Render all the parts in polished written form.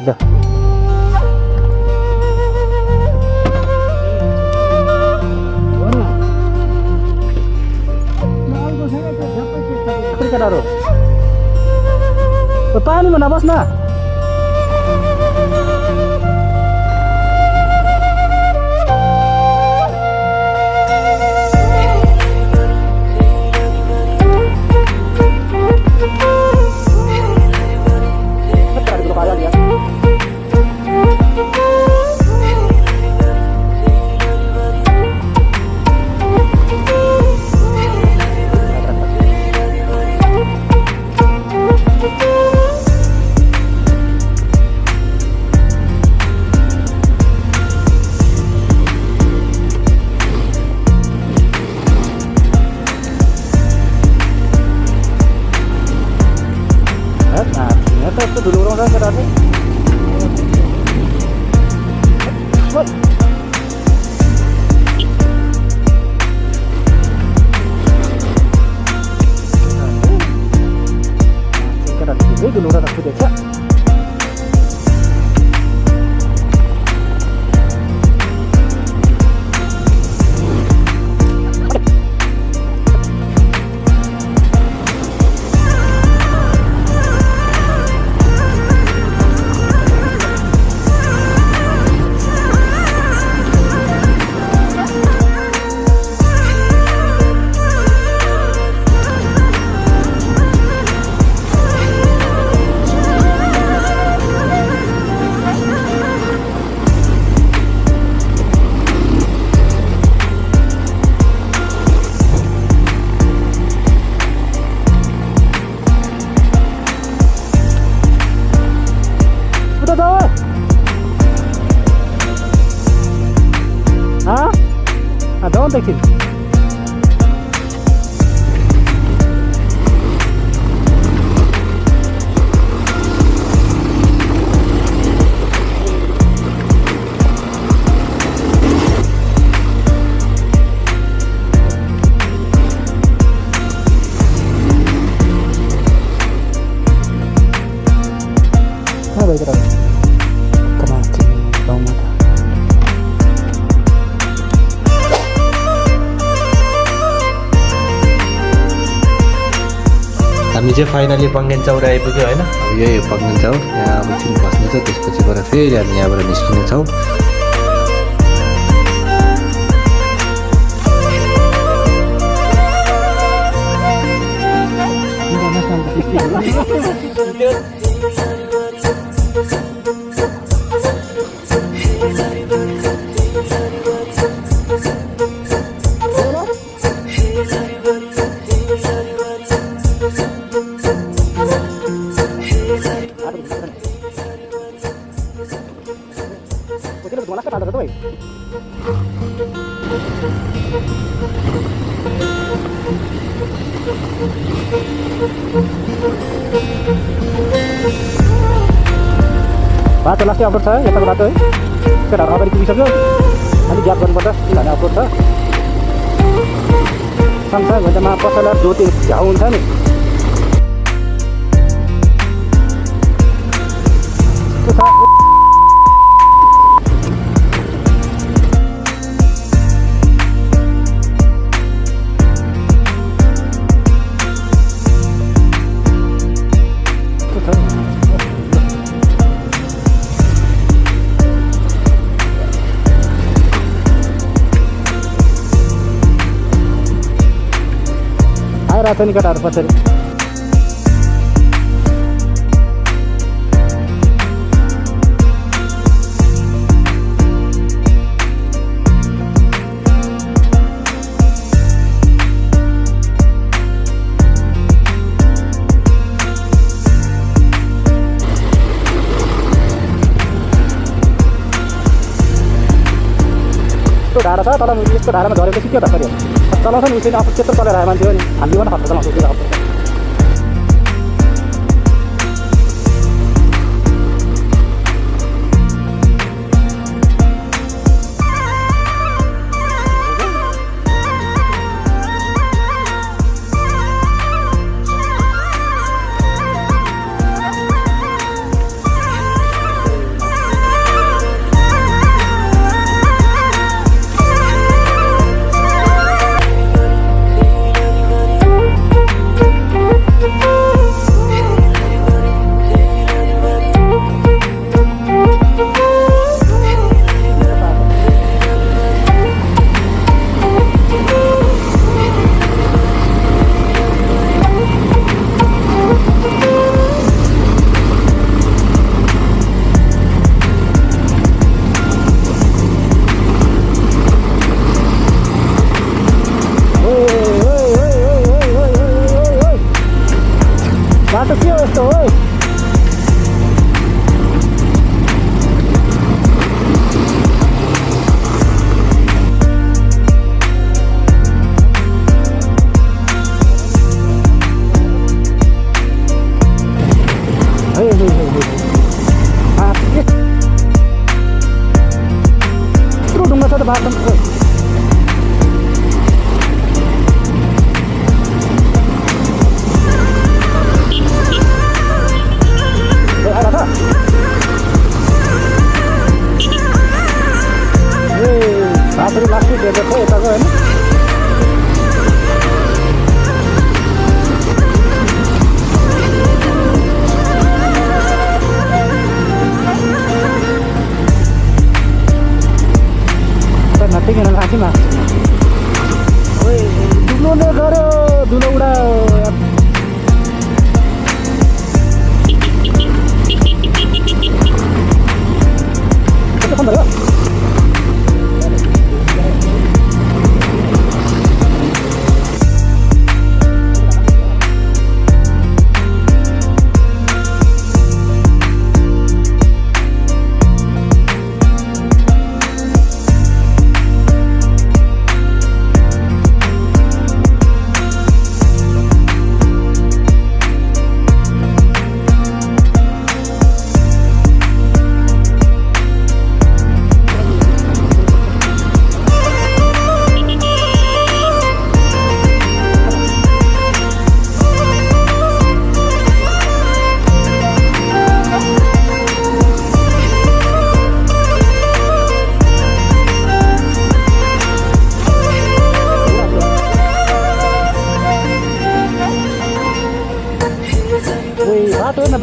ल केटाहरू पानीमा नबस्न dulu orang saya tadi. Kita tadi dulu orang aku desa. Don't take it. Nah, baik terus. हामी चाहिँ finally पङ्गेन चौर आइपुग्यो होइन। अब यही हो पङ्गेन चौर, यहाँ अब एकछिन बस्ने छ, त्यसपछि गएर फेरि हामी यहाँबाट निस्किनेछौँ। बाटो लास्टै अप्रोड छ यताको बाटो है। केटाहरू अगाडि पुगिसक्यो, अलिक ग्याप गर्नुपर्छ किनभने अप्रोड छ। सँगसँगै घन्टामा पसलर ज्योति झ्याउ हुन्छ नि। आइरहेको छ नि केटाहरू पछाडि। ढाडा छ तल, यस्तो ढाडामा झरेपछि के धर्यो चलाउँछ नि, उसले आफू त्यत्रो चलाएर आयो मान्छे हो नि। हामीले पनि खर्च चलाउँछ उसले आफू।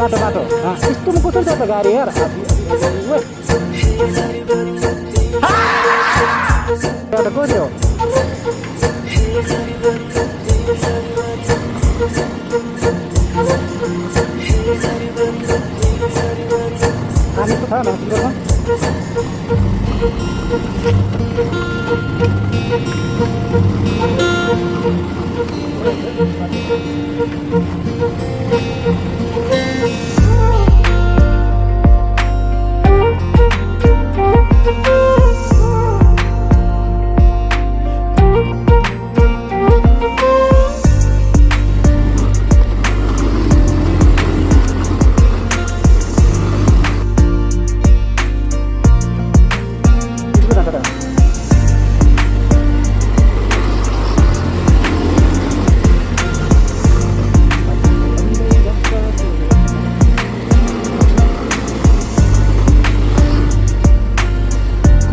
बाटो बाटो यस्तोमा कसरी छ त गाडी यार एउटा को थियो पानीको छ न तिम्रोमा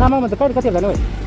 सामामा त कहिले कति जाने भाइ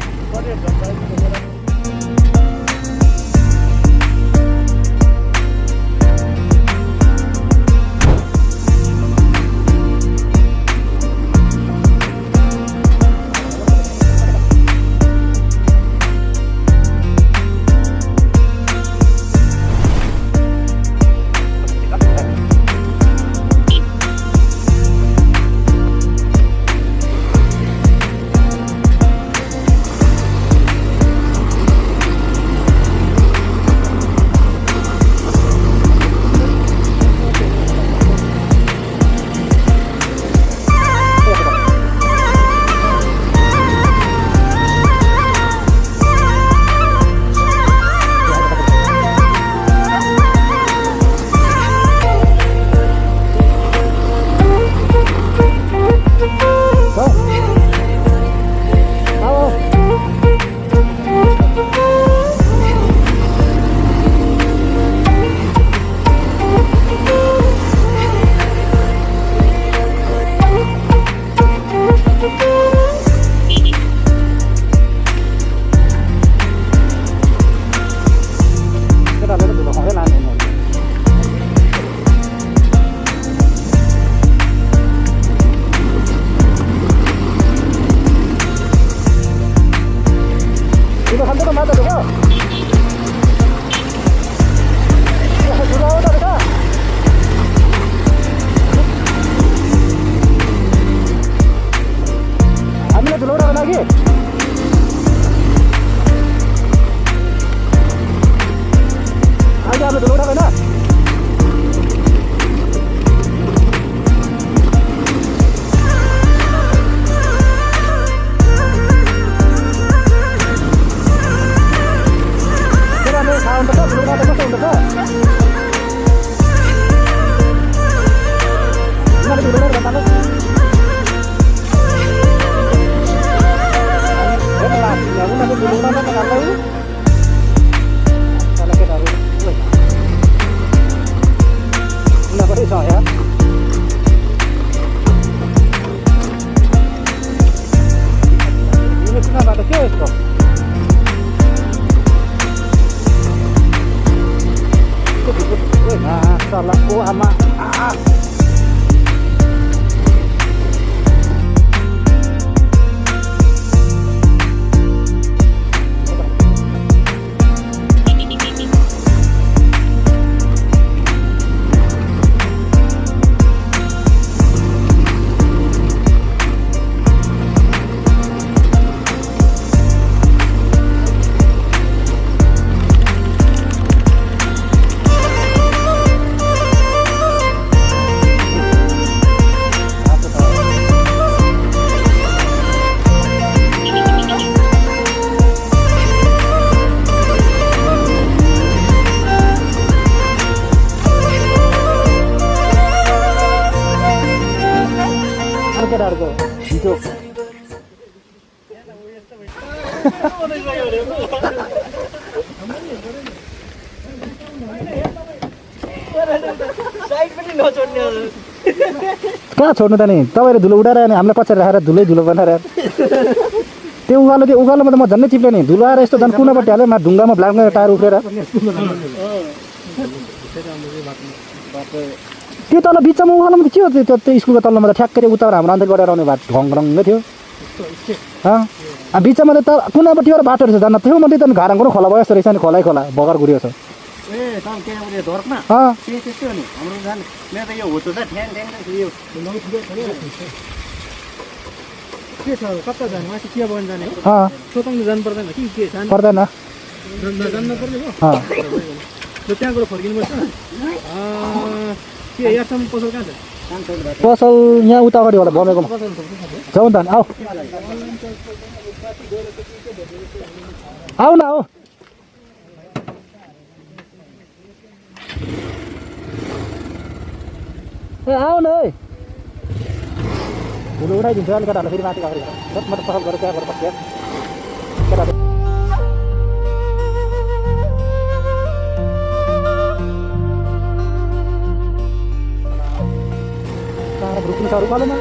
कहाँ छोड्नु त नि तपाईँले धुलो उडाएर अनि हामीलाई पछाडि राखेर धुलो बनाएर त्यो उकालोमा त म झन्डै चिप्ले नि धुलो आएर यस्तो झन् कुनापट्टि हाल्यो मा ढुङ्गामा ब्ल्याङ्क टायर उठेर त्यो तल बिचमा उकालोमा त के हो त्यो स्कुलको तल्लोमा त ठ्याक्कै उता हाम्रो अन्तर गरेर आउने बाटो ढङ्ग थियो बिचमा त कुनापट्टिबाट बाटो रहेछ जान त्यो मात्रै त घाराङको खोला भयो जस्तो रहेछ नि खोला बगर गुडियो छ पर्दैन पसल यहाँ उता अगाडिबाट बमेकोमा जाउँ त आऊ आऊ न आऊ ए आऊ न है धुलो उठाइदिन्छु अलिक केटाहरूलाई फेरि माथि अगाडि म त पसल गरेर त्यहाँबाट पस्छ केटा रुक्नु छ उकालोमा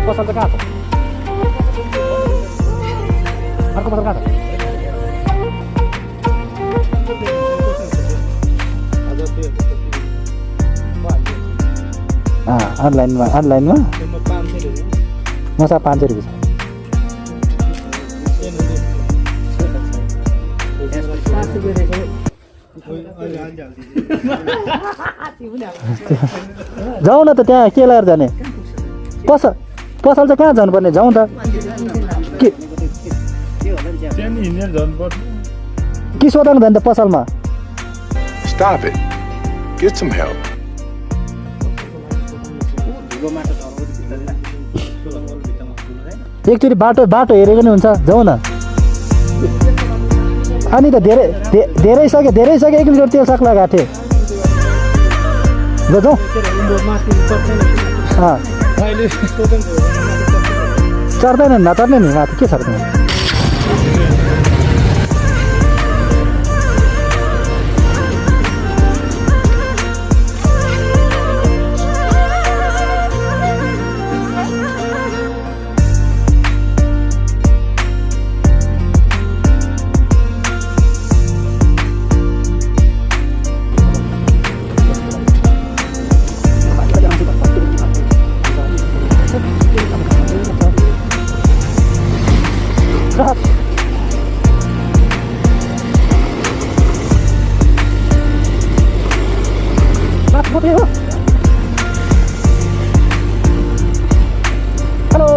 पसल त कहाँ छ अर्को पसल कहाँ छ अनलाइनमा मसँग 500 रुपियाँ जाउँ न त त्यहाँ के लगाएर जाने पसल चाहिँ कहाँ जानुपर्ने जाउँ त के सोधौँ भने त पसलमा Stop it. Get some help. एकचोटि बाटो हेरेको नि हुन्छ जाउँ न अनि त धेरै सक्यो 1 लिटर तेल सक्ला गएको थिएँ ल जाउँ चढ्दैन नचढ्ने नि माथि के छ हेलो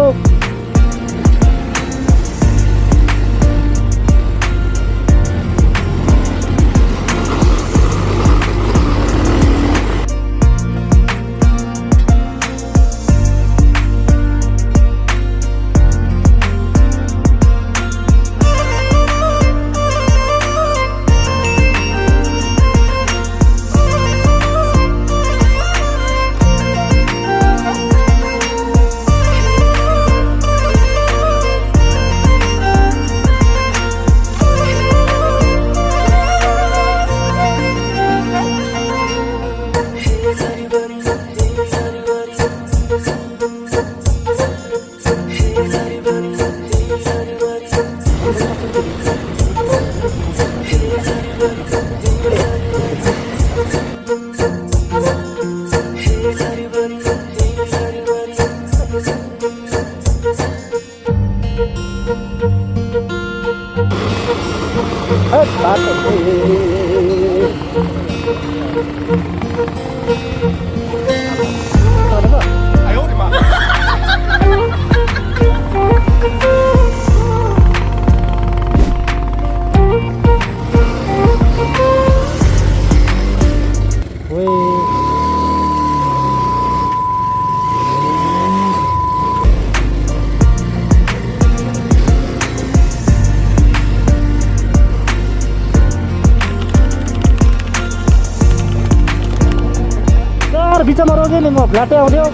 बिचमा रोक्यो नि म फ्ल्याटै आउँथ्यो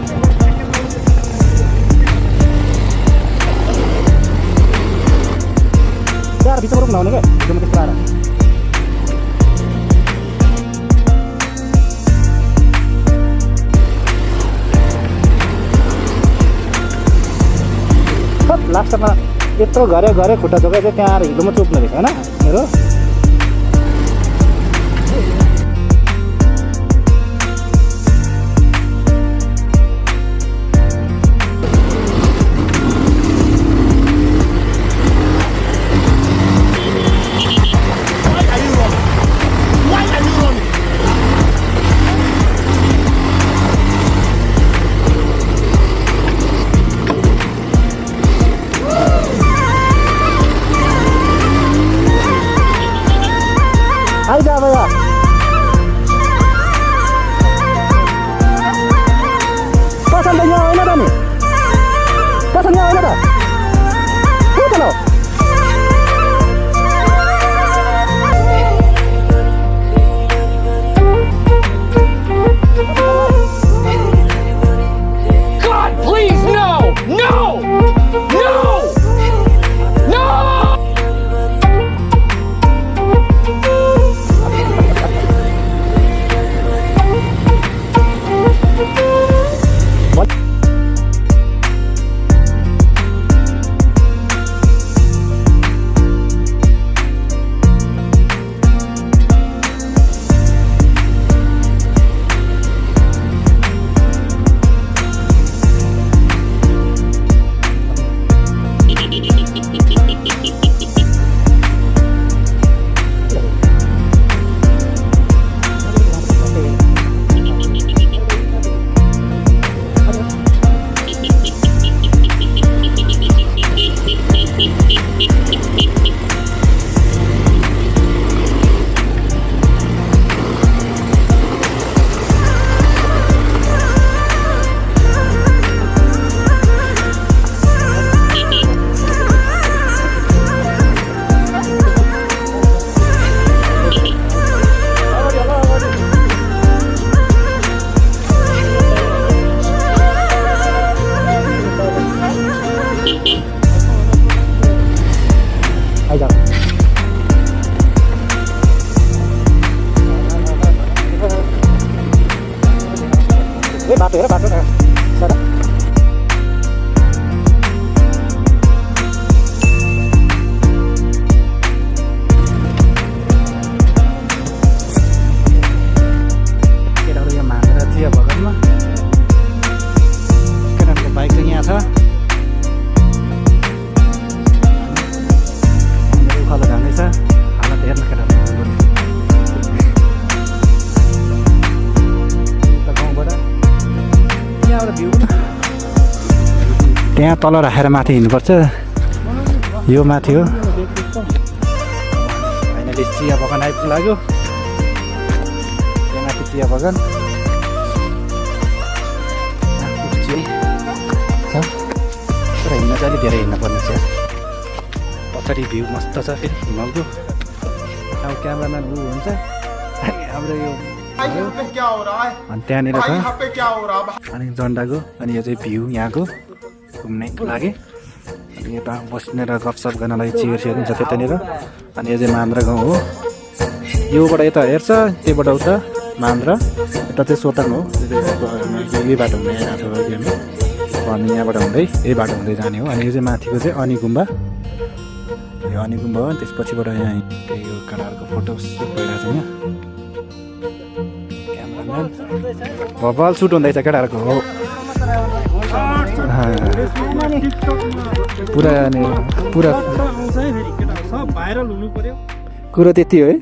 बिचबाट नहुने क्या हिजोमा त्यस्तो आएर लास्टमा यत्रो घरे खुट्टा जोगाइ चाहिँ त्यहाँ आएर हिलोमा चोप्नु रहेछ होइन मेरो आइजा भैया पसन्द यहाँ होइन त नि पसन्द यहाँ होइन त के चलाऊ God, please, no! No! No! No! आइजा ए बाटो हेर बाटो सर केटाहरू यहाँ मानेर चिया बगानमा केटाहरूको बाइक चाहिँ यहाँ छ उखालो जाँदैछ हालत हेर्न केटाहरू गाउँबाट यहाँबाट भ्यू त्यहाँ तल राखेर माथि हिँड्नुपर्छ यो माथि हो फाइनली चिया बगान आइपुग्यो त्यहाँ माथि चिया बगान तर हिँड्न चाहिँ अलिक धेरै हिँड्नुपर्ने छ पछाडि भ्यू मस्त छ फेरि हिमालको अब क्यामेराम्यान ऊ हुन्छ अनि हाम्रो यो अनि त्यहाँनिर छ अनि जन्डाको अनि यो चाहिँ भ्यू यहाँको घुम्नेको लागि अनि यता बस्ने र गफसफ गर्नलाई चेयर हुन्छ त्यतानिर अनि यो चाहिँ मान्द्रा गाउँ हो योबाट यता हेर्छ त्योबाट उता मान्द्रा यता चाहिँ सोताङ हो यही बाटो हुँदै आएको छ अनि यहाँबाट हुँदै यही बाटो हुँदै जाने हो अनि यो चाहिँ माथिको चाहिँ अनि गुम्बा यो अनि गुम्बा हो अनि त्यसपछिबाट यहाँ त्यही यो केटाहरूको फोटो सुट भइरहेको छ यहाँ क्यामेराम्यान भवाल सुट हुँदैछ केटाहरूको हो पुरा पुरा कुरो त्यति हो है।